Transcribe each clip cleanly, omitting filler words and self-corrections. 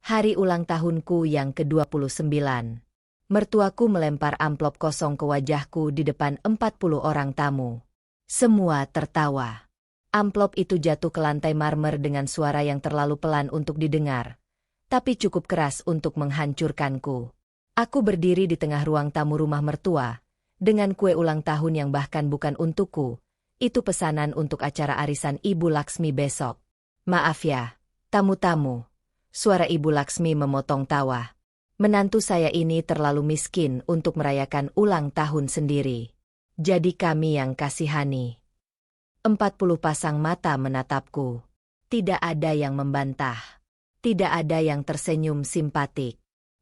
Hari ulang tahunku yang ke-29. Mertuaku melempar amplop kosong ke wajahku di depan 40 orang tamu. Semua tertawa. Amplop itu jatuh ke lantai marmer dengan suara yang terlalu pelan untuk didengar, tapi cukup keras untuk menghancurkanku. Aku berdiri di tengah ruang tamu rumah mertua, dengan kue ulang tahun yang bahkan bukan untukku. Itu pesanan untuk acara arisan Ibu Laksmi besok. Maaf ya, tamu-tamu. Suara Ibu Laksmi memotong tawa. Menantu saya ini terlalu miskin untuk merayakan ulang tahun sendiri. Jadi kami yang kasihani. 40 pasang mata menatapku. Tidak ada yang membantah. Tidak ada yang tersenyum simpatik.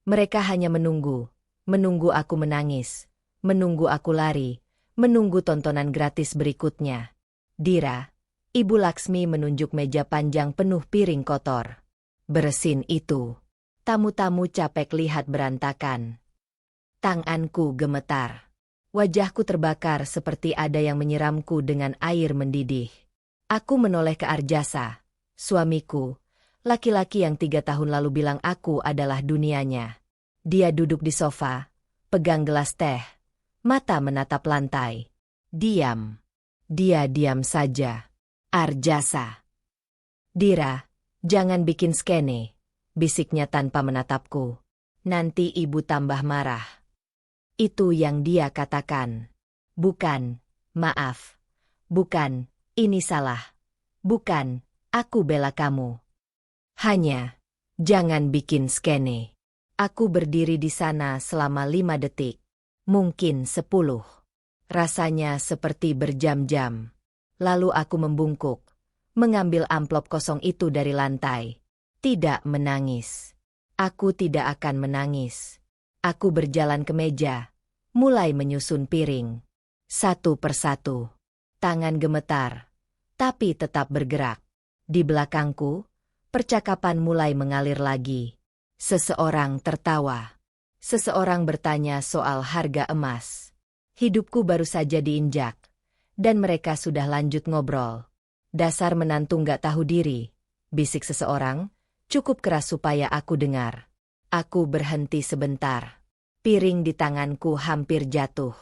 Mereka hanya menunggu aku menangis, menunggu aku lari, menunggu tontonan gratis berikutnya. Dira, Ibu Laksmi menunjuk meja panjang penuh piring kotor. Beresin itu. Tamu-tamu capek lihat berantakan. Tanganku gemetar. Wajahku terbakar seperti ada yang menyiramku dengan air mendidih. Aku menoleh ke Arjasa, suamiku, laki-laki yang 3 tahun lalu bilang aku adalah dunianya. Dia duduk di sofa, pegang gelas teh, mata menatap lantai. Diam. Dia diam saja. Arjasa. Dira, jangan bikin skene, bisiknya tanpa menatapku. Nanti ibu tambah marah. Itu yang dia katakan. Bukan, maaf. Bukan, ini salah. Bukan, aku bela kamu. Hanya, jangan bikin skene. Aku berdiri di sana selama 5 detik. Mungkin 10. Rasanya seperti berjam-jam. Lalu aku membungkuk, mengambil amplop kosong itu dari lantai. Tidak menangis. Aku tidak akan menangis. Aku berjalan ke meja, mulai menyusun piring. Satu persatu. Tangan gemetar, tapi tetap bergerak. Di belakangku, percakapan mulai mengalir lagi. Seseorang tertawa. Seseorang bertanya soal harga emas. Hidupku baru saja diinjak, dan mereka sudah lanjut ngobrol. Dasar menantu nggak tahu diri, bisik seseorang, cukup keras supaya aku dengar. Aku berhenti sebentar. Piring di tanganku hampir jatuh.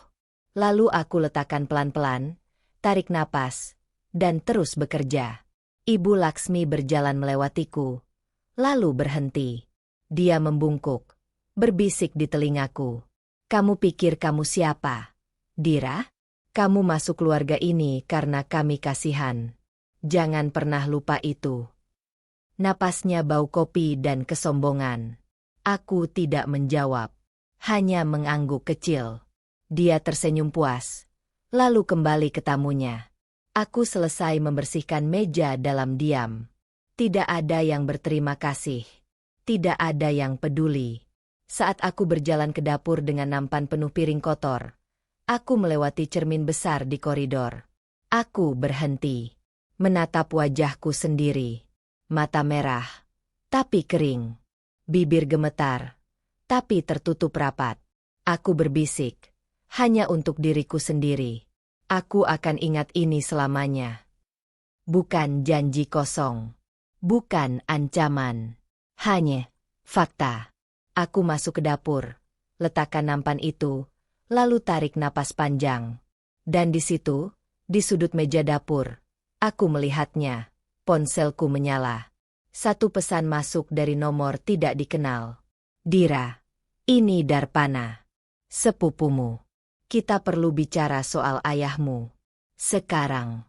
Lalu aku letakkan pelan-pelan, tarik napas, dan terus bekerja. Ibu Laksmi berjalan melewatiku, lalu berhenti. Dia membungkuk, berbisik di telingaku. Kamu pikir kamu siapa? Dira? Kamu masuk keluarga ini karena kami kasihan. Jangan pernah lupa itu. Napasnya bau kopi dan kesombongan. Aku tidak menjawab, hanya mengangguk kecil. Dia tersenyum puas, lalu kembali ke tamunya. Aku selesai membersihkan meja dalam diam. Tidak ada yang berterima kasih. Tidak ada yang peduli. Saat aku berjalan ke dapur dengan nampan penuh piring kotor, aku melewati cermin besar di koridor. Aku berhenti, menatap wajahku sendiri. Mata merah, tapi kering. Bibir gemetar, tapi tertutup rapat. Aku berbisik, hanya untuk diriku sendiri. Aku akan ingat ini selamanya. Bukan janji kosong. Bukan ancaman. Hanya fakta. Aku masuk ke dapur, letakkan nampan itu, lalu tarik napas panjang. Dan di situ, di sudut meja dapur, aku melihatnya. Ponselku menyala. Satu pesan masuk dari nomor tidak dikenal. Dira, ini Darpana, sepupumu. Kita perlu bicara soal ayahmu. Sekarang.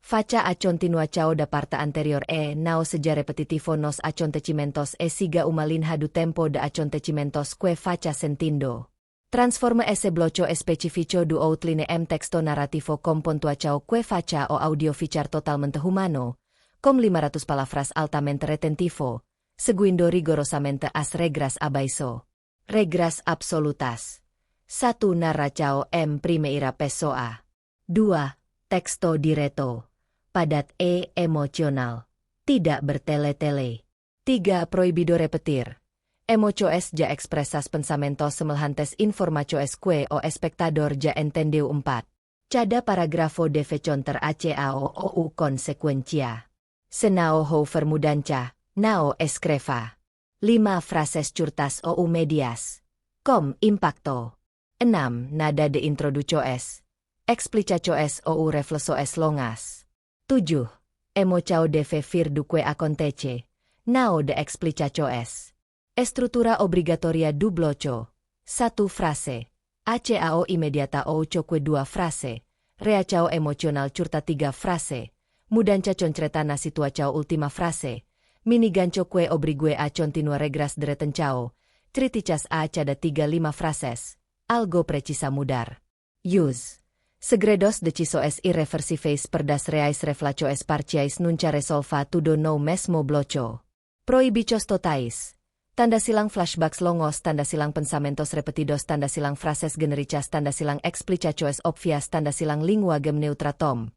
Faca acontinua chao da parte anterior nao seja repetitivo nos acontecimentos siga umalinha du tempo da acontecimentos que faca sentindo. Transforma ese bloco especifico du outline texto narrativo con puntuação que faca o audio fichar totalmente humano, com 500 palavras altamente retentivo, seguindo rigorosamente as regras abaixo. Regras absolutas. 1. Narração en primeira pessoa. 2. Texto direto. Padat emocional. Tidak bertele-tele. 3. Proibido repetir. Emocoes ja expresas pensamentos semejantes informacoes que o espectador ja entendeu 4. Cada paragrafo deve conter acao consecuencia. Senao ho vermudancha, nao escreva. 5 frases curtas ou medias. Com impacto. 6 nada de introducioes. Explicaciones ou reflexiones longas. 7. Emoção deve vir do que acontece. Não de explicaciones. Estrutura obrigatoria do bloco. 1 frase. ACAO imediata ou choque 2 frase. Reacao emocional curta 3 frase. Mudancha concreta na situação última frase. Minigancho que obrigue a continuar regras de retencao. Triticas a cada 3-5 frases. Algo precisa mudar. Use. Segredos decisiones irreversibles perdas reais reflacoes parciais nunca resolva tudo no mesmo bloco. Prohibidos totais. Tanda silang flashbacks longos, tanda silang pensamentos repetidos, tanda silang frases genericas, tanda silang explicaciones obvias, tanda silang linguagem neutratom.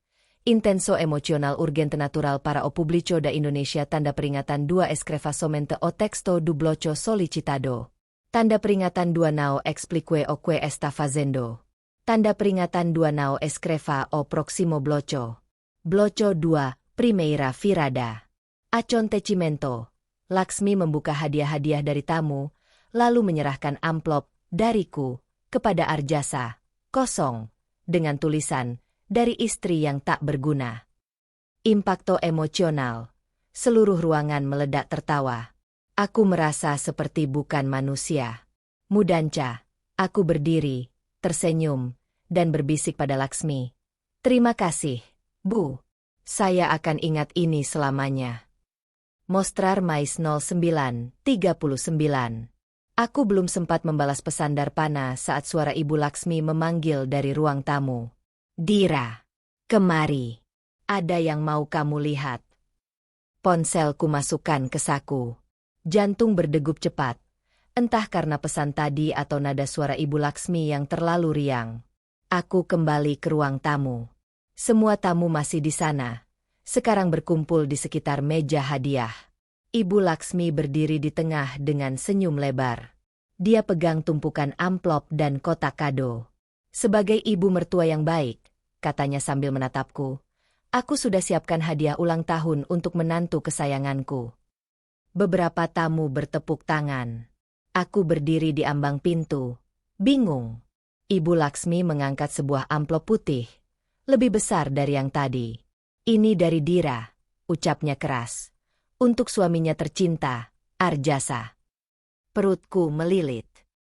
Intenso emocional urgente natural para o público da Indonesia, tanda peringatan 2 escreva somente o texto do bloco solicitado. Tanda peringatan 2 não explique o que está fazendo. Tanda peringatan 2 não escreva o próximo bloco. Bloco 2, primeira virada. Acontecimento. Laksmi membuka hadiah-hadiah dari tamu, lalu menyerahkan amplop dariku kepada Arjasa, kosong, dengan tulisan, dari istri yang tak berguna. Impakto emosional. Seluruh ruangan meledak tertawa. Aku merasa seperti bukan manusia. Mudanca. Aku berdiri, tersenyum, dan berbisik pada Laksmi. Terima kasih, Bu. Saya akan ingat ini selamanya. Mostrar Mais 0939. Aku belum sempat membalas pesan Darpana saat suara Ibu Laksmi memanggil dari ruang tamu. Dira, kemari. Ada yang mau kamu lihat. Ponselku masukkan ke saku. Jantung berdegup cepat. Entah karena pesan tadi atau nada suara Ibu Laksmi yang terlalu riang. Aku kembali ke ruang tamu. Semua tamu masih di sana. Sekarang berkumpul di sekitar meja hadiah. Ibu Laksmi berdiri di tengah dengan senyum lebar. Dia pegang tumpukan amplop dan kotak kado. Sebagai ibu mertua yang baik, katanya sambil menatapku, aku sudah siapkan hadiah ulang tahun untuk menantu kesayanganku. Beberapa tamu bertepuk tangan. Aku berdiri di ambang pintu, bingung. Ibu Laksmi mengangkat sebuah amplop putih, lebih besar dari yang tadi. Ini dari Dira, ucapnya keras. Untuk suaminya tercinta, Arjasa. Perutku melilit.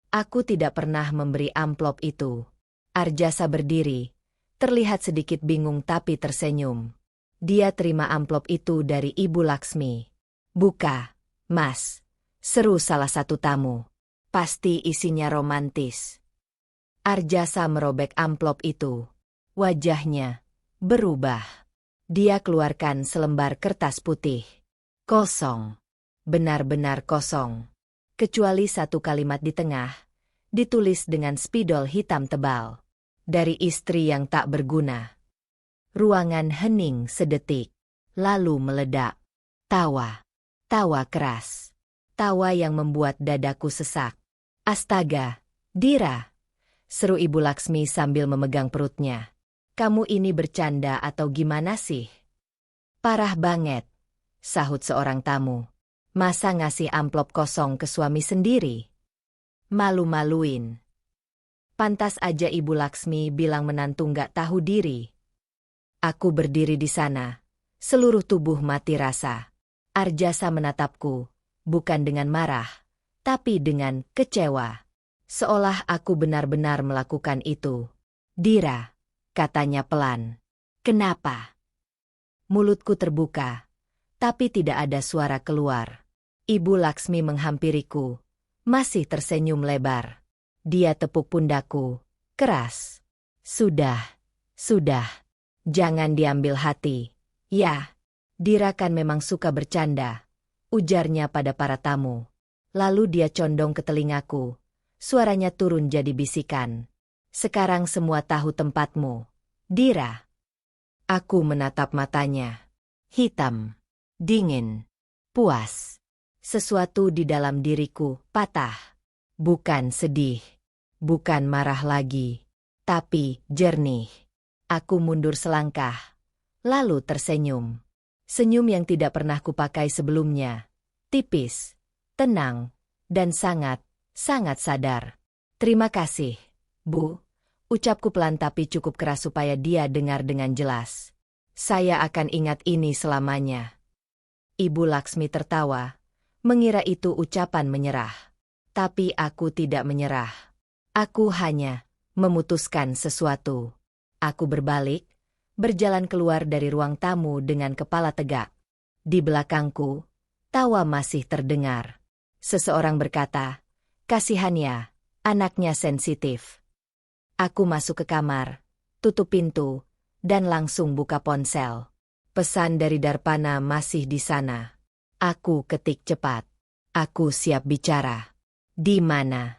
Aku tidak pernah memberi amplop itu. Arjasa berdiri, terlihat sedikit bingung tapi tersenyum. Dia terima amplop itu dari Ibu Laksmi. Buka, Mas. Seru salah satu tamu. Pasti isinya romantis. Arjasa merobek amplop itu. Wajahnya berubah. Dia keluarkan selembar kertas putih. Kosong. Benar-benar kosong. Kecuali satu kalimat di tengah, ditulis dengan spidol hitam tebal. Dari istri yang tak berguna. Ruangan hening sedetik. Lalu meledak. Tawa. Tawa keras. Tawa yang membuat dadaku sesak. Astaga, Dira. Seru Ibu Laksmi sambil memegang perutnya. Kamu ini bercanda atau gimana sih? Parah banget, sahut seorang tamu. Masa ngasih amplop kosong ke suami sendiri? Malu-maluin. Pantas aja Ibu Laksmi bilang menantu nggak tahu diri. Aku berdiri di sana, seluruh tubuh mati rasa. Arjasa menatapku, bukan dengan marah, tapi dengan kecewa. Seolah aku benar-benar melakukan itu. Dira, katanya pelan. Kenapa? Mulutku terbuka, tapi tidak ada suara keluar. Ibu Laksmi menghampiriku, masih tersenyum lebar. Dia tepuk pundakku, keras. Sudah, jangan diambil hati. Ya, Dira kan memang suka bercanda, ujarnya pada para tamu. Lalu dia condong ke telingaku, suaranya turun jadi bisikan. Sekarang semua tahu tempatmu, Dira. Aku menatap matanya. Hitam, dingin, puas. Sesuatu di dalam diriku patah. Bukan sedih, bukan marah lagi, tapi jernih. Aku mundur selangkah, lalu tersenyum. Senyum yang tidak pernah kupakai sebelumnya. Tipis, tenang, dan sangat sadar. Terima kasih, Bu. Ucapku pelan tapi cukup keras supaya dia dengar dengan jelas. Saya akan ingat ini selamanya. Ibu Laksmi tertawa, mengira itu ucapan menyerah. Tapi aku tidak menyerah. Aku hanya memutuskan sesuatu. Aku berbalik, berjalan keluar dari ruang tamu dengan kepala tegak. Di belakangku, tawa masih terdengar. Seseorang berkata, "Kasihan ya, anaknya sensitif." Aku masuk ke kamar, tutup pintu, dan langsung buka ponsel. Pesan dari Darpana masih di sana. Aku ketik cepat. Aku siap bicara. Di mana?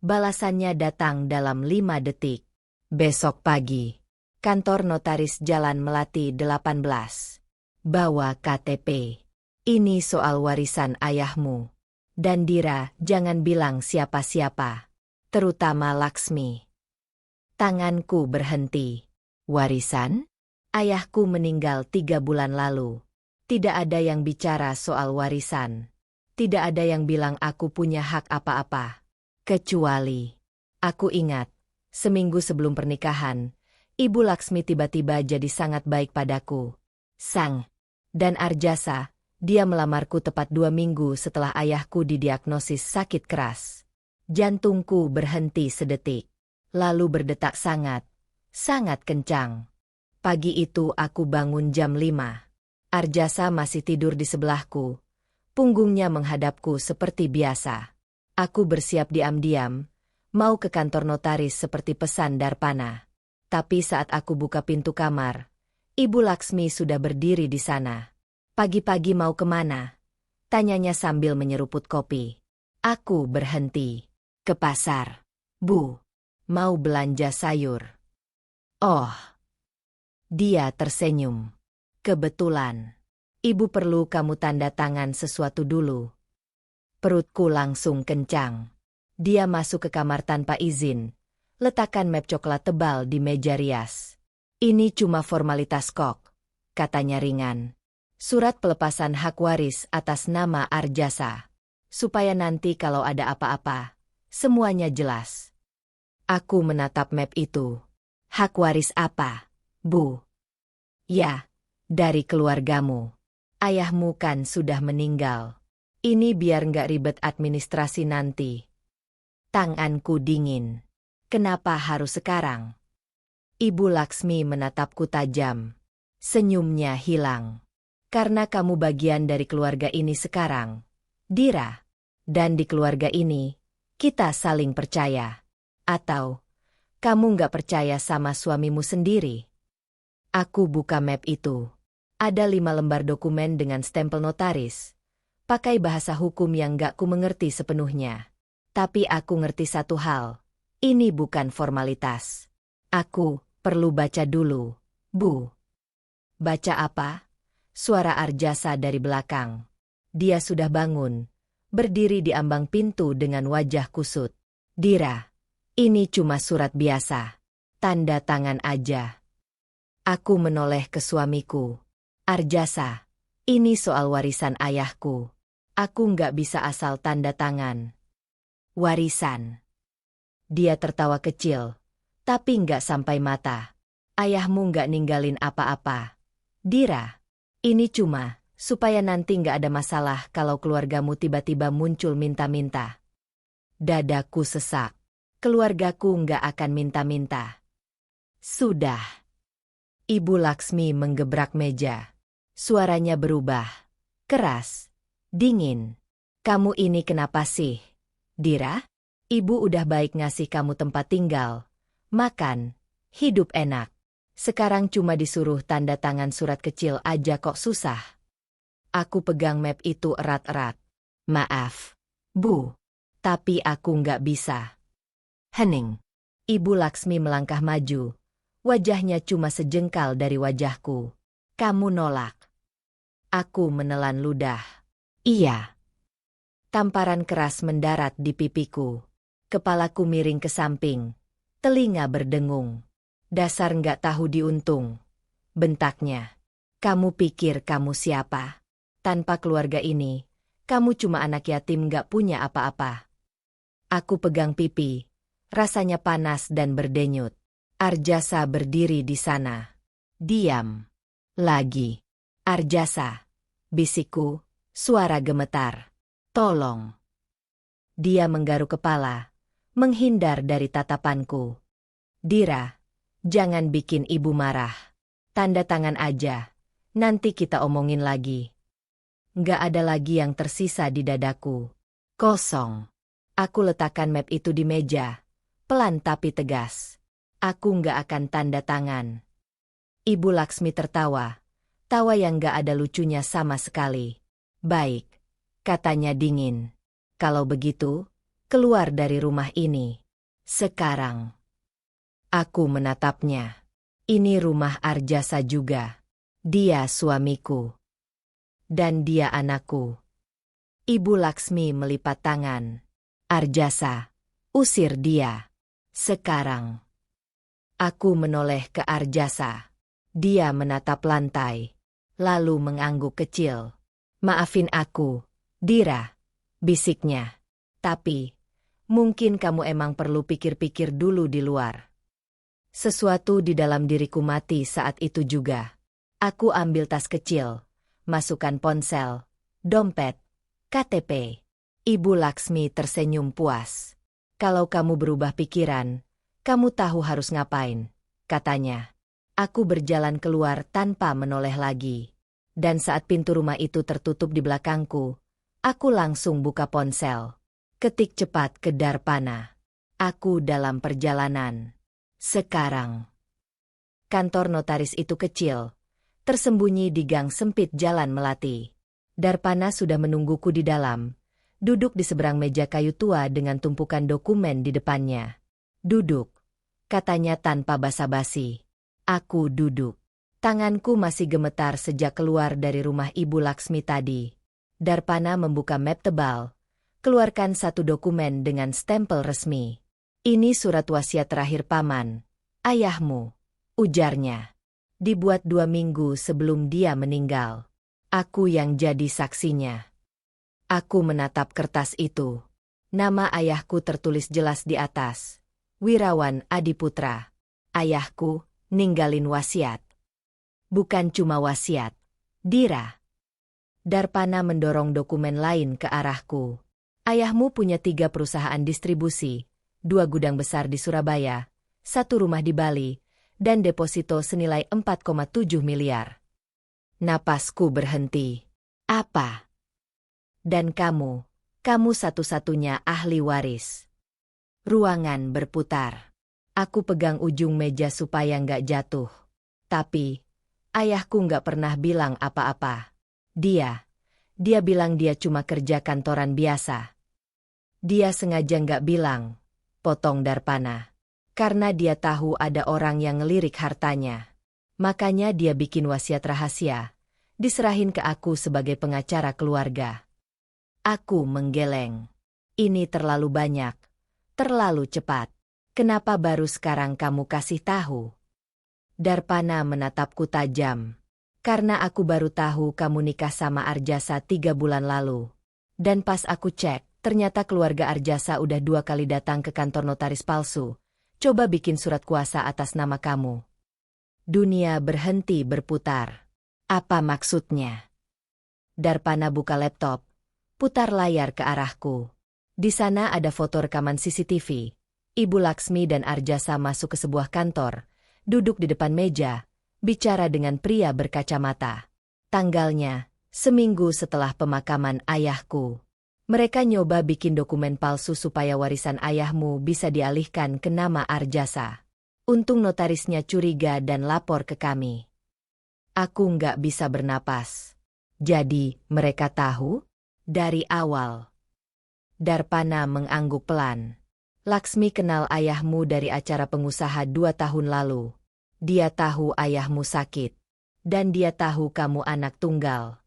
Balasannya datang dalam 5 detik. Besok pagi. Kantor Notaris Jalan Melati 18. Bawa KTP. Ini soal warisan ayahmu. Dan Dira, jangan bilang siapa-siapa. Terutama Laksmi. Tanganku berhenti. Warisan? Ayahku meninggal 3 bulan lalu. Tidak ada yang bicara soal warisan. Tidak ada yang bilang aku punya hak apa-apa. Kecuali, aku ingat, seminggu sebelum pernikahan, Ibu Laksmi tiba-tiba jadi sangat baik padaku. Dan Arjasa, dia melamarku tepat 2 minggu setelah ayahku didiagnosis sakit keras. Jantungku berhenti sedetik, lalu berdetak sangat kencang. Pagi itu aku bangun jam 5. Arjasa masih tidur di sebelahku. Punggungnya menghadapku seperti biasa. Aku bersiap diam-diam, mau ke kantor notaris seperti pesan Darpana. Tapi saat aku buka pintu kamar, Ibu Laksmi sudah berdiri di sana. "Pagi-pagi mau kemana?" tanyanya sambil menyeruput kopi. Aku berhenti. "Ke pasar, Bu. Mau belanja sayur." Oh. Dia tersenyum. "Kebetulan. Ibu perlu kamu tanda tangan sesuatu dulu." Perutku langsung kencang. Dia masuk ke kamar tanpa izin. Letakkan map coklat tebal di meja rias. "Ini cuma formalitas kok," katanya ringan. "Surat pelepasan hak waris atas nama Arjasa. Supaya nanti kalau ada apa-apa, semuanya jelas." Aku menatap map itu. "Hak waris apa, Bu?" "Ya, dari keluargamu. Ayahmu kan sudah meninggal. Ini biar nggak ribet administrasi nanti." Tanganku dingin. "Kenapa harus sekarang?" Ibu Laksmi menatapku tajam. Senyumnya hilang. "Karena kamu bagian dari keluarga ini sekarang, Dira. Dan di keluarga ini, kita saling percaya. Atau, kamu nggak percaya sama suamimu sendiri?" Aku buka map itu. Ada 5 lembar dokumen dengan stempel notaris. Pakai bahasa hukum yang nggak ku mengerti sepenuhnya. Tapi aku ngerti satu hal. Ini bukan formalitas. Aku perlu baca dulu, Bu. "Baca apa?" Suara Arjasa dari belakang. Dia sudah bangun, berdiri di ambang pintu dengan wajah kusut. "Dira, ini cuma surat biasa. Tanda tangan aja." Aku menoleh ke suamiku. "Arjasa, ini soal warisan ayahku. Aku nggak bisa asal tanda tangan." "Warisan?" Dia tertawa kecil, tapi nggak sampai mata. "Ayahmu nggak ninggalin apa-apa, Dira. Ini cuma supaya nanti nggak ada masalah kalau keluargamu tiba-tiba muncul minta-minta." Dadaku sesak. Keluargaku nggak akan minta-minta. "Sudah." Ibu Laksmi menggebrak meja. Suaranya berubah. Keras. Dingin. "Kamu ini kenapa sih, Dira? Ibu udah baik ngasih kamu tempat tinggal, makan, hidup enak. Sekarang cuma disuruh tanda tangan surat kecil aja kok susah." Aku pegang map itu erat-erat. "Maaf, Bu. Tapi aku nggak bisa." Hening. Ibu Laksmi melangkah maju. Wajahnya cuma sejengkal dari wajahku. "Kamu nolak?" Aku menelan ludah. "Iya." Tamparan keras mendarat di pipiku. Kepalaku miring ke samping. Telinga berdengung. "Dasar nggak tahu diuntung," bentaknya. "Kamu pikir kamu siapa? Tanpa keluarga ini, Kamu cuma anak yatim gak punya apa-apa. Aku pegang pipi. Rasanya panas dan berdenyut. Arjasa berdiri di sana. Diam. Lagi. Arjasa. Bisikku, suara gemetar. Tolong. Dia menggaruk kepala. Menghindar dari tatapanku. Dira, jangan bikin ibu marah. Tanda tangan aja. Nanti kita omongin lagi. Nggak ada lagi yang tersisa di dadaku. Kosong. Aku letakkan map itu di meja. Pelan tapi tegas. Aku nggak akan tanda tangan. Ibu Laksmi tertawa. Tawa yang nggak ada lucunya sama sekali. Baik, katanya dingin. Kalau begitu, keluar dari rumah ini. Sekarang. Aku menatapnya. Ini rumah Arjasa juga. Dia suamiku. Dan dia anakku. Ibu Laksmi melipat tangan. Arjasa, usir dia. Sekarang. Aku menoleh ke Arjasa. Dia menatap lantai. Lalu mengangguk kecil. Maafin aku, Dira. Bisiknya. Tapi, mungkin kamu emang perlu pikir-pikir dulu di luar. Sesuatu di dalam diriku mati saat itu juga. Aku ambil tas kecil. Masukkan ponsel, dompet, KTP. Ibu Laksmi tersenyum puas. Kalau kamu berubah pikiran, kamu tahu harus ngapain, katanya. Aku berjalan keluar tanpa menoleh lagi. Dan saat pintu rumah itu tertutup di belakangku, aku langsung buka ponsel. Ketik cepat ke Darpana. Aku dalam perjalanan. Sekarang. Kantor notaris itu kecil. Tersembunyi di gang sempit Jalan Melati. Darpana sudah menungguku di dalam. Duduk di seberang meja kayu tua dengan tumpukan dokumen di depannya. Duduk, katanya tanpa basa-basi. Aku duduk. Tanganku masih gemetar sejak keluar dari rumah Ibu Laksmi tadi. Darpana membuka map tebal. Keluarkan satu dokumen dengan stempel resmi. Ini surat wasiat terakhir paman. Ayahmu, ujarnya. Dibuat 2 minggu sebelum dia meninggal. Aku yang jadi saksinya. Aku menatap kertas itu. Nama ayahku tertulis jelas di atas. Wirawan Adiputra. Ayahku, ninggalin wasiat. Bukan cuma wasiat. Dira. Darpana mendorong dokumen lain ke arahku. Ayahmu punya 3 perusahaan distribusi, 2 gudang besar di Surabaya, 1 rumah di Bali, dan deposito senilai 4,7 miliar. Napasku berhenti. Apa? Dan kamu satu-satunya ahli waris. Ruangan berputar. Aku pegang ujung meja supaya nggak jatuh. Tapi, ayahku nggak pernah bilang apa-apa. Dia bilang dia cuma kerja kantoran biasa. Dia sengaja nggak bilang, potong Darpana. Karena dia tahu ada orang yang ngelirik hartanya. Makanya dia bikin wasiat rahasia. Diserahin ke aku sebagai pengacara keluarga. Aku menggeleng. Ini terlalu banyak. Terlalu cepat. Kenapa baru sekarang kamu kasih tahu? Darpana menatapku tajam. Karena aku baru tahu kamu nikah sama Arjasa 3 bulan lalu. Dan pas aku cek, ternyata keluarga Arjasa udah 2 kali datang ke kantor notaris palsu. Coba bikin surat kuasa atas nama kamu. Dunia berhenti berputar. Apa maksudnya? Darpana buka laptop. Putar layar ke arahku. Di sana ada foto rekaman CCTV. Ibu Laksmi dan Arjasa masuk ke sebuah kantor. Duduk di depan meja. Bicara dengan pria berkacamata. Tanggalnya, seminggu setelah pemakaman ayahku. Mereka nyoba bikin dokumen palsu supaya warisan ayahmu bisa dialihkan ke nama Arjasa. Untung notarisnya curiga dan lapor ke kami. Aku nggak bisa bernapas. Jadi, mereka tahu? Dari awal. Darpana mengangguk pelan. Laksmi kenal ayahmu dari acara pengusaha 2 tahun lalu. Dia tahu ayahmu sakit. Dan dia tahu kamu anak tunggal.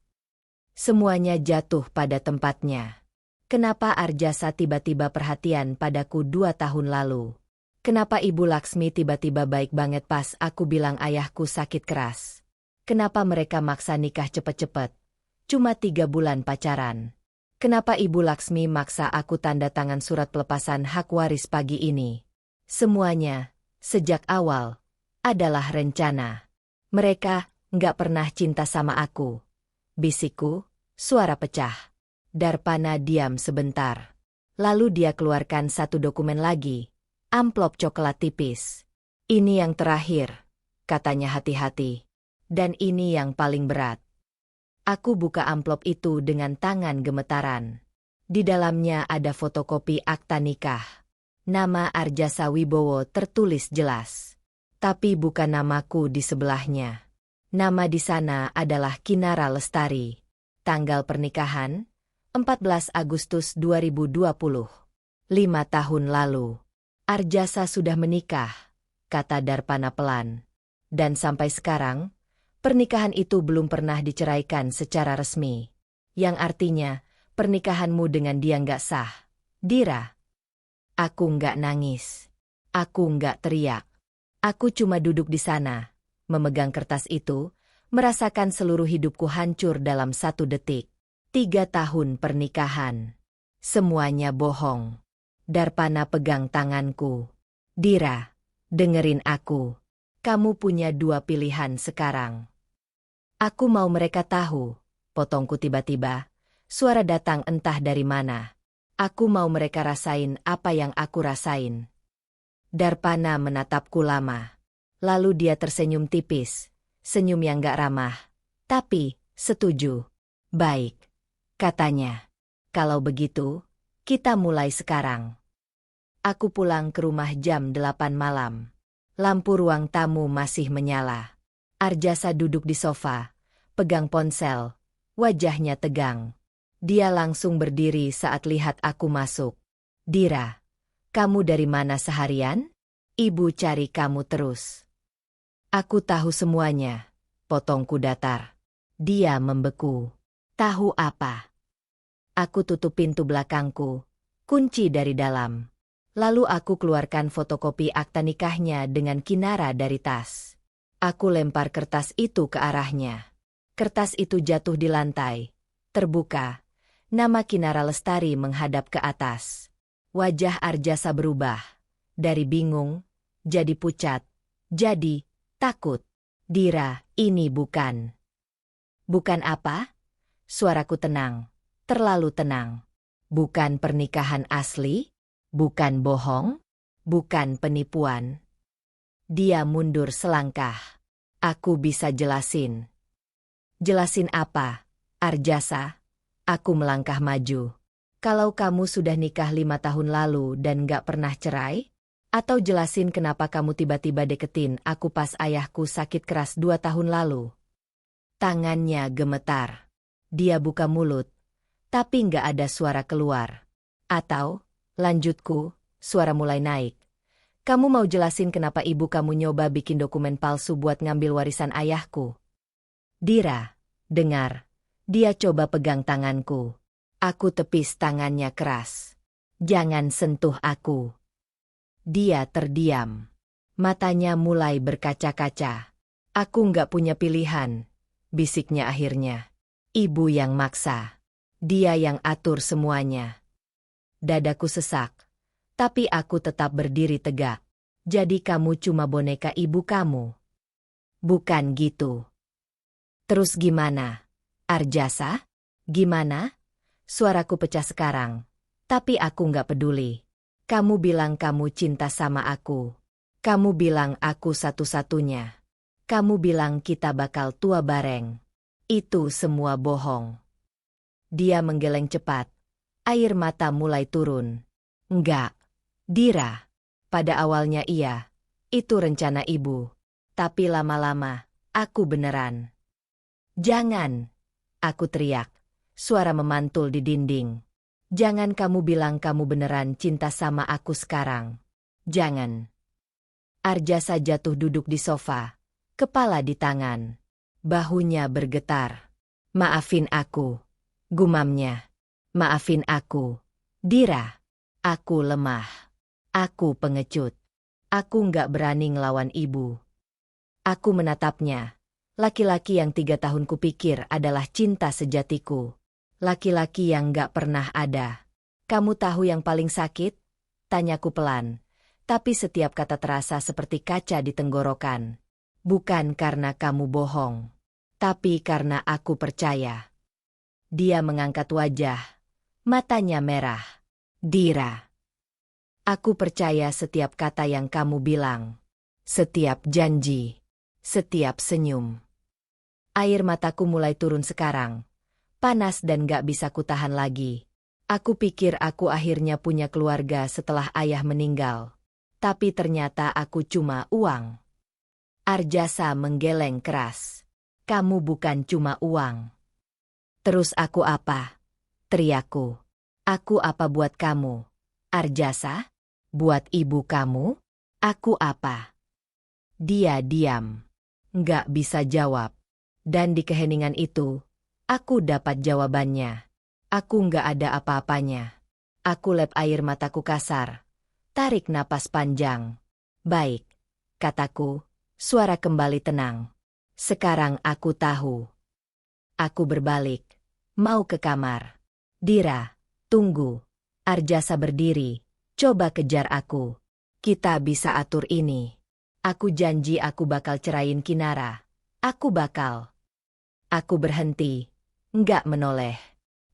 Semuanya jatuh pada tempatnya. Kenapa Arjasa tiba-tiba perhatian padaku 2 tahun lalu? Kenapa Ibu Laksmi tiba-tiba baik banget pas aku bilang ayahku sakit keras? Kenapa mereka maksa nikah cepet-cepet? Cuma 3 bulan pacaran. Kenapa Ibu Laksmi maksa aku tanda tangan surat pelepasan hak waris pagi ini? Semuanya, sejak awal, adalah rencana. Mereka nggak pernah cinta sama aku. Bisikku, suara pecah. Darpana diam sebentar. Lalu dia keluarkan satu dokumen lagi. Amplop coklat tipis. Ini yang terakhir, katanya hati-hati. Dan ini yang paling berat. Aku buka amplop itu dengan tangan gemetaran. Di dalamnya ada fotokopi akta nikah. Nama Arjasa Wibowo tertulis jelas. Tapi bukan namaku di sebelahnya. Nama di sana adalah Kinara Lestari. Tanggal pernikahan, 14 Agustus 2020. 5 tahun lalu. Arjasa sudah menikah, kata Darpana pelan. Dan sampai sekarang, pernikahan itu belum pernah diceraikan secara resmi. Yang artinya, pernikahanmu dengan dia nggak sah. Dira. Aku nggak nangis. Aku nggak teriak. Aku cuma duduk di sana, memegang kertas itu, merasakan seluruh hidupku hancur dalam 1 detik. 3 tahun pernikahan. Semuanya bohong. Darpana pegang tanganku. Dira, dengerin aku. Kamu punya 2 pilihan sekarang. Aku mau mereka tahu, potongku tiba-tiba. Suara datang entah dari mana. Aku mau mereka rasain apa yang aku rasain. Darpana menatapku lama. Lalu dia tersenyum tipis. Senyum yang gak ramah. Tapi, setuju. Baik. Katanya. Kalau begitu, kita mulai sekarang. Aku pulang ke rumah jam 8 malam. Lampu ruang tamu masih menyala. Arjasa duduk di sofa, pegang ponsel. Wajahnya tegang. Dia langsung berdiri saat lihat aku masuk. Dira. Kamu dari mana seharian? Ibu cari kamu terus. Aku tahu semuanya, potongku datar. Dia membeku. Tahu apa? Aku tutup pintu belakangku, kunci dari dalam. Lalu aku keluarkan fotokopi akta nikahnya dengan Kinara dari tas. Aku lempar kertas itu ke arahnya. Kertas itu jatuh di lantai. Terbuka. Nama Kinara Lestari menghadap ke atas. Wajah Arjasa berubah. Dari bingung, jadi pucat, jadi takut. Dira, ini bukan. Bukan apa? Suaraku tenang, terlalu tenang. Bukan pernikahan asli, bukan bohong, bukan penipuan. Dia mundur selangkah. Aku bisa jelasin. Jelasin apa, Arjasa? Aku melangkah maju. Kalau kamu sudah nikah 5 tahun lalu dan gak pernah cerai? Atau jelasin kenapa kamu tiba-tiba deketin aku pas ayahku sakit keras 2 tahun lalu? Tangannya gemetar. Dia buka mulut, tapi gak ada suara keluar. Atau, lanjutku, suara mulai naik. Kamu mau jelasin kenapa ibu kamu nyoba bikin dokumen palsu buat ngambil warisan ayahku? Dira, dengar. Dia coba pegang tanganku. Aku tepis tangannya keras. Jangan sentuh aku. Dia terdiam. Matanya mulai berkaca-kaca. Aku nggak punya pilihan, bisiknya akhirnya. Ibu yang maksa. Dia yang atur semuanya. Dadaku sesak. Tapi aku tetap berdiri tegak. Jadi kamu cuma boneka ibu kamu? Bukan gitu. Terus gimana? Arjasa? Gimana? Suaraku pecah sekarang. Tapi aku nggak peduli. Kamu bilang kamu cinta sama aku. Kamu bilang aku satu-satunya. Kamu bilang kita bakal tua bareng. Itu semua bohong. Dia menggeleng cepat. Air mata mulai turun. Enggak. Dira. Pada awalnya iya. Itu rencana ibu. Tapi lama-lama, aku beneran. Jangan. Aku teriak. Suara memantul di dinding. Jangan kamu bilang kamu beneran cinta sama aku sekarang. Jangan. Arjasa jatuh duduk di sofa. Kepala di tangan. Bahunya bergetar. Maafin aku. Gumamnya. Maafin aku. Dira. Aku lemah. Aku pengecut. Aku nggak berani ngelawan ibu. Aku menatapnya. Laki-laki yang 3 tahun kupikir adalah cinta sejatiku. Laki-laki yang gak pernah ada. Kamu tahu yang paling sakit? Tanyaku pelan. Tapi setiap kata terasa seperti kaca di tenggorokan. Bukan karena kamu bohong. Tapi karena aku percaya. Dia mengangkat wajah. Matanya merah. Dira. Aku percaya setiap kata yang kamu bilang. Setiap janji. Setiap senyum. Air mataku mulai turun sekarang. Panas dan gak bisa kutahan lagi. Aku pikir aku akhirnya punya keluarga setelah ayah meninggal. Tapi ternyata aku cuma uang. Arjasa menggeleng keras. Kamu bukan cuma uang. Terus aku apa? Teriakku. Aku apa buat kamu? Arjasa? Buat ibu kamu? Aku apa? Dia diam. Nggak bisa jawab. Dan di keheningan itu, aku dapat jawabannya. Aku nggak ada apa-apanya. Aku lep air mataku kasar. Tarik napas panjang. Baik, kataku. Suara kembali tenang. Sekarang aku tahu. Aku berbalik. Mau ke kamar. Dira, tunggu. Arjasa berdiri. Coba kejar aku. Kita bisa atur ini. Aku janji aku bakal cerain Kinara. Aku bakal. Aku berhenti. Nggak menoleh.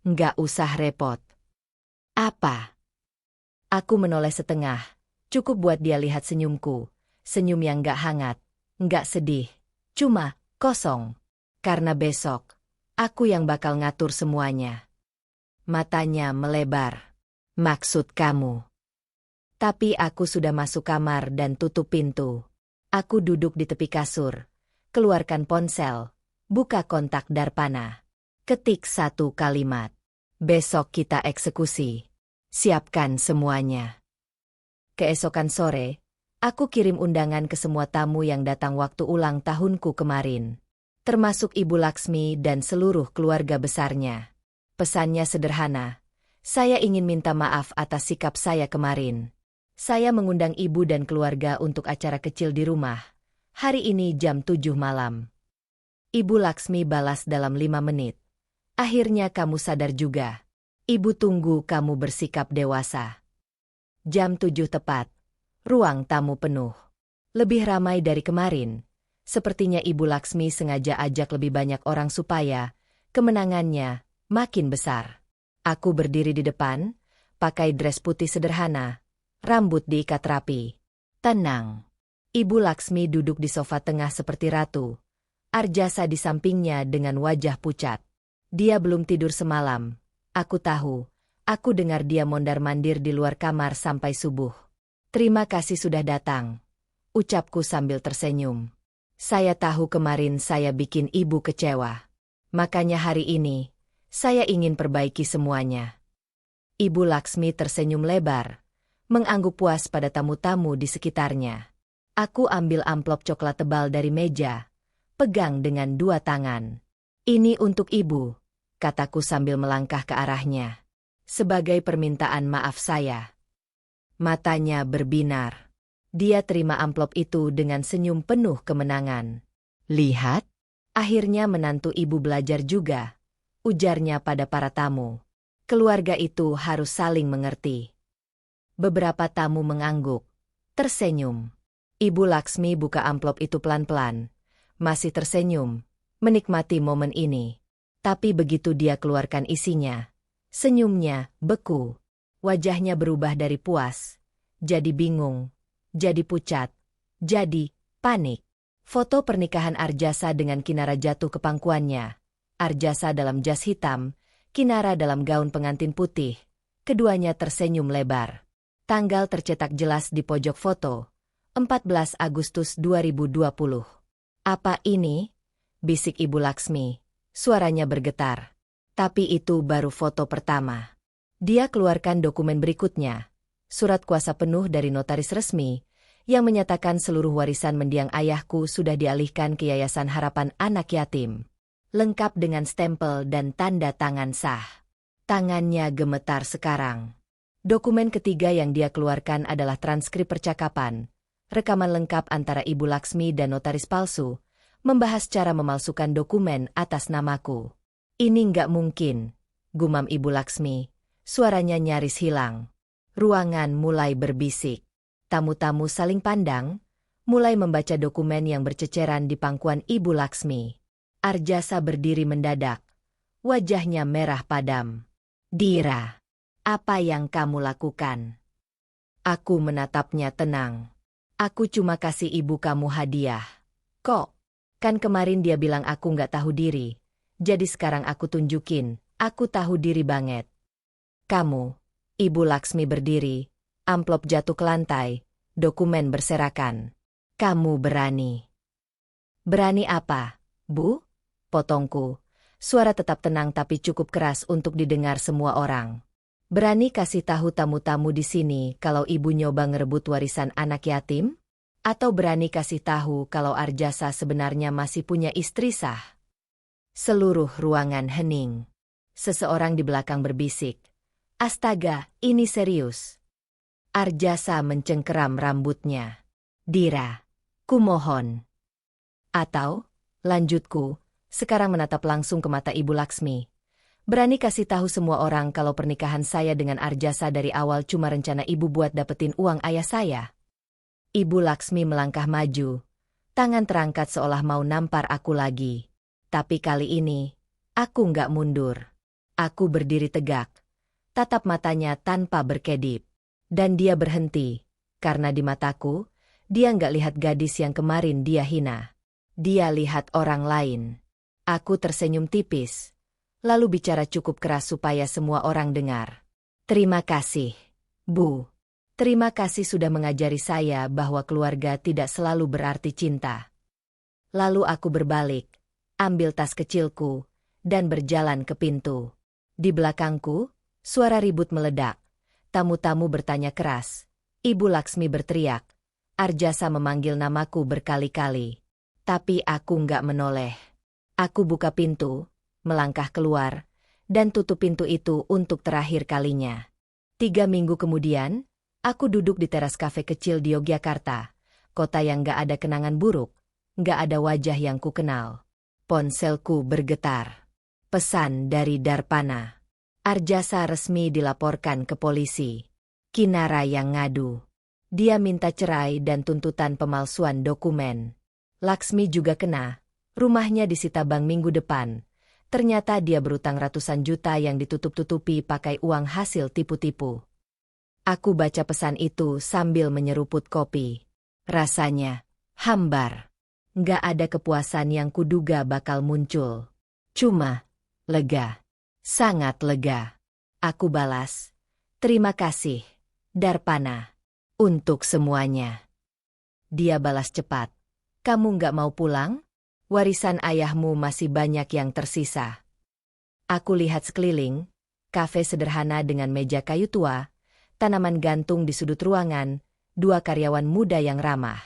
Nggak usah repot. Apa? Aku menoleh setengah. Cukup buat dia lihat senyumku. Senyum yang nggak hangat. Nggak sedih. Cuma kosong. Karena besok, aku yang bakal ngatur semuanya. Matanya melebar. Maksud kamu? Tapi aku sudah masuk kamar dan tutup pintu. Aku duduk di tepi kasur. Keluarkan ponsel. Buka kontak Darpana. Ketik satu kalimat. Besok kita eksekusi. Siapkan semuanya. Keesokan sore, aku kirim undangan ke semua tamu yang datang waktu ulang tahunku kemarin. Termasuk Ibu Laksmi dan seluruh keluarga besarnya. Pesannya sederhana. Saya ingin minta maaf atas sikap saya kemarin. Saya mengundang ibu dan keluarga untuk acara kecil di rumah. Hari ini jam 7 malam. Ibu Laksmi balas dalam 5 menit. Akhirnya kamu sadar juga. Ibu tunggu kamu bersikap dewasa. Jam 7 tepat. Ruang tamu penuh. Lebih ramai dari kemarin. Sepertinya Ibu Laksmi sengaja ajak lebih banyak orang supaya kemenangannya makin besar. Aku berdiri di depan, pakai dress putih sederhana. Rambut diikat rapi. Tenang. Ibu Laksmi duduk di sofa tengah seperti ratu. Arjasa di sampingnya dengan wajah pucat. Dia belum tidur semalam. Aku tahu. Aku dengar dia mondar-mandir di luar kamar sampai subuh. Terima kasih sudah datang. Ucapku sambil tersenyum. Saya tahu kemarin saya bikin ibu kecewa. Makanya hari ini, saya ingin perbaiki semuanya. Ibu Laksmi tersenyum lebar. Mengangguk puas pada tamu-tamu di sekitarnya. Aku ambil amplop coklat tebal dari meja. Pegang dengan 2 tangan. Ini untuk ibu, kataku sambil melangkah ke arahnya. Sebagai permintaan maaf saya. Matanya berbinar. Dia terima amplop itu dengan senyum penuh kemenangan. Lihat, akhirnya menantu ibu belajar juga. Ujarnya pada para tamu. Keluarga itu harus saling mengerti. Beberapa tamu mengangguk, tersenyum. Ibu Laksmi buka amplop itu pelan-pelan. Masih tersenyum, menikmati momen ini. Tapi begitu dia keluarkan isinya, senyumnya beku. Wajahnya berubah dari puas, jadi bingung, jadi pucat, jadi panik. Foto pernikahan Arjasa dengan Kinara jatuh ke pangkuannya. Arjasa dalam jas hitam, Kinara dalam gaun pengantin putih. Keduanya tersenyum lebar. Tanggal tercetak jelas di pojok foto. 14 Agustus 2020. Apa ini? Bisik Ibu Laksmi. Suaranya bergetar. Tapi itu baru foto pertama. Dia keluarkan dokumen berikutnya. Surat kuasa penuh dari notaris resmi yang menyatakan seluruh warisan mendiang ayahku sudah dialihkan ke Yayasan Harapan Anak Yatim. Lengkap dengan stempel dan tanda tangan sah. Tangannya gemetar sekarang. Dokumen ketiga yang dia keluarkan adalah transkrip percakapan. Rekaman lengkap antara Ibu Laksmi dan notaris palsu, membahas cara memalsukan dokumen atas namaku. Ini nggak mungkin. gumam Ibu Laksmi. Suaranya nyaris hilang. Ruangan mulai berbisik. Tamu-tamu saling pandang, mulai membaca dokumen yang berceceran di pangkuan Ibu Laksmi. Arjasa berdiri mendadak. Wajahnya merah padam. Dira, apa yang kamu lakukan? Aku menatapnya tenang. Aku cuma kasih ibu kamu hadiah. Kok? Kan kemarin dia bilang aku nggak tahu diri. Jadi sekarang aku tunjukin, aku tahu diri banget. Kamu, Ibu Laksmi berdiri, amplop jatuh ke lantai, dokumen berserakan. Kamu berani. Berani apa, Bu? Potongku. Suara tetap tenang tapi cukup keras untuk didengar semua orang. Berani kasih tahu tamu-tamu di sini kalau ibu nyoba ngerebut warisan anak yatim? Atau berani kasih tahu kalau Arjasa sebenarnya masih punya istri sah? Seluruh ruangan hening. Seseorang di belakang berbisik. Astaga, ini serius. Arjasa mencengkeram rambutnya. Dira, kumohon. Atau, lanjutku, sekarang menatap langsung ke mata Ibu Laksmi. Berani kasih tahu semua orang kalau pernikahan saya dengan Arjasa dari awal cuma rencana ibu buat dapetin uang ayah saya. Ibu Laksmi melangkah maju. Tangan terangkat seolah mau nampar aku lagi. Tapi kali ini, aku nggak mundur. Aku berdiri tegak. Tatap matanya tanpa berkedip. Dan dia berhenti. Karena di mataku, dia nggak lihat gadis yang kemarin dia hina. Dia lihat orang lain. Aku tersenyum tipis. Lalu bicara cukup keras supaya semua orang dengar. Terima kasih, Bu. Terima kasih sudah mengajari saya bahwa keluarga tidak selalu berarti cinta. Lalu aku berbalik, ambil tas kecilku, dan berjalan ke pintu. Di belakangku, suara ribut meledak. Tamu-tamu bertanya keras. Ibu Laksmi berteriak. Arjasa memanggil namaku berkali-kali. Tapi aku nggak menoleh. Aku buka pintu, melangkah keluar, dan tutup pintu itu untuk terakhir kalinya. 3 minggu kemudian, aku duduk di teras kafe kecil di Yogyakarta, kota yang gak ada kenangan buruk, gak ada wajah yang ku kenal. Ponselku bergetar. Pesan dari Darpana. Arjasa resmi dilaporkan ke polisi. Kinara yang ngadu. Dia minta cerai dan tuntutan pemalsuan dokumen. Laksmi juga kena. Rumahnya disita bank minggu depan. Ternyata dia berutang ratusan juta yang ditutup-tutupi pakai uang hasil tipu-tipu. Aku baca pesan itu sambil menyeruput kopi. Rasanya hambar. Nggak ada kepuasan yang kuduga bakal muncul. Cuma lega. Sangat lega. Aku balas. Terima kasih, Darpana. Untuk semuanya. Dia balas cepat. Kamu nggak mau pulang? Warisan ayahmu masih banyak yang tersisa. Aku lihat sekeliling. Kafe sederhana dengan meja kayu tua. Tanaman gantung di sudut ruangan, 2 karyawan muda yang ramah.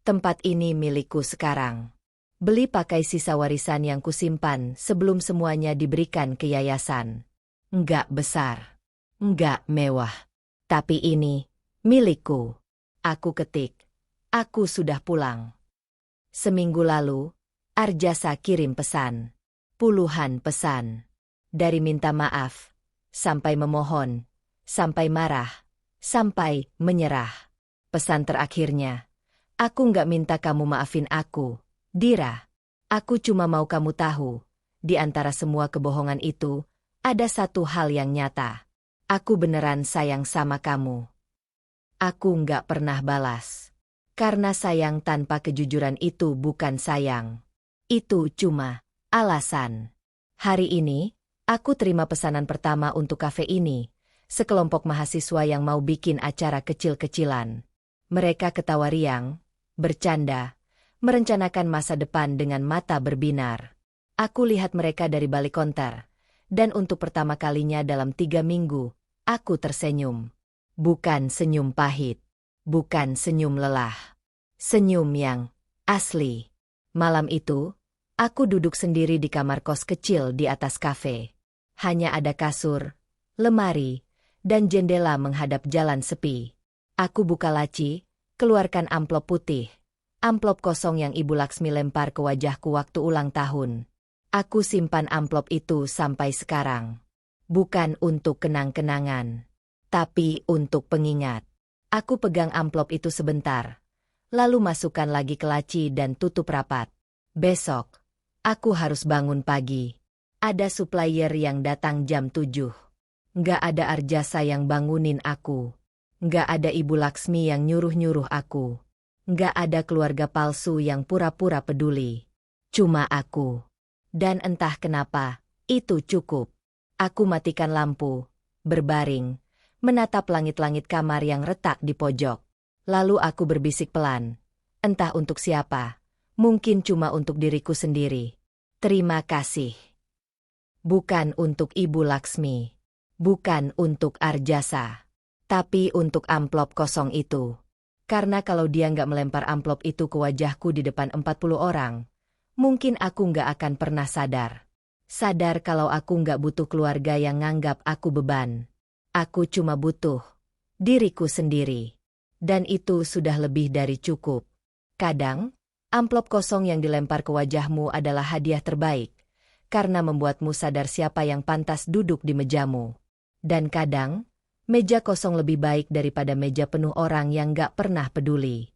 Tempat ini milikku sekarang. Beli pakai sisa warisan yang kusimpan sebelum semuanya diberikan ke yayasan. Enggak besar. Enggak mewah. Tapi ini, milikku. Aku ketik. Aku sudah pulang. Seminggu lalu, Arjasa kirim pesan. Puluhan pesan. Dari minta maaf, sampai memohon, sampai marah, sampai menyerah. Pesan terakhirnya, aku nggak minta kamu maafin aku, Dira. Aku cuma mau kamu tahu, di antara semua kebohongan itu, ada satu hal yang nyata. Aku beneran sayang sama kamu. Aku nggak pernah balas. Karena sayang tanpa kejujuran itu bukan sayang. Itu cuma alasan. Hari ini, aku terima pesanan pertama untuk kafe ini. Sekelompok mahasiswa yang mau bikin acara kecil-kecilan. Mereka ketawa riang, bercanda, merencanakan masa depan dengan mata berbinar. Aku lihat mereka dari balik konter, dan untuk pertama kalinya dalam 3 minggu, aku tersenyum. Bukan senyum pahit, bukan senyum lelah. Senyum yang asli. Malam itu, aku duduk sendiri di kamar kos kecil di atas kafe. Hanya ada kasur, lemari, dan jendela menghadap jalan sepi. Aku buka laci, keluarkan amplop putih. Amplop kosong yang Ibu Laksmi lempar ke wajahku waktu ulang tahun. Aku simpan amplop itu sampai sekarang. Bukan untuk kenang-kenangan, tapi untuk pengingat. Aku pegang amplop itu sebentar, lalu masukkan lagi ke laci dan tutup rapat. Besok, aku harus bangun pagi. Ada supplier yang datang jam 7. Nggak ada Arjasa yang bangunin aku. Nggak ada Ibu Laksmi yang nyuruh-nyuruh aku. Nggak ada keluarga palsu yang pura-pura peduli. Cuma aku. Dan entah kenapa, itu cukup. Aku matikan lampu, berbaring, menatap langit-langit kamar yang retak di pojok. Lalu aku berbisik pelan. Entah untuk siapa, mungkin cuma untuk diriku sendiri. Terima kasih. Bukan untuk Ibu Laksmi. Bukan untuk Arjasa. Tapi untuk amplop kosong itu. Karena kalau dia nggak melempar amplop itu ke wajahku di depan 40 orang, mungkin aku nggak akan pernah sadar. Sadar kalau aku nggak butuh keluarga yang nganggap aku beban. Aku cuma butuh diriku sendiri. Dan itu sudah lebih dari cukup. Kadang, amplop kosong yang dilempar ke wajahmu adalah hadiah terbaik, karena membuatmu sadar siapa yang pantas duduk di mejamu. Dan kadang, meja kosong lebih baik daripada meja penuh orang yang nggak pernah peduli.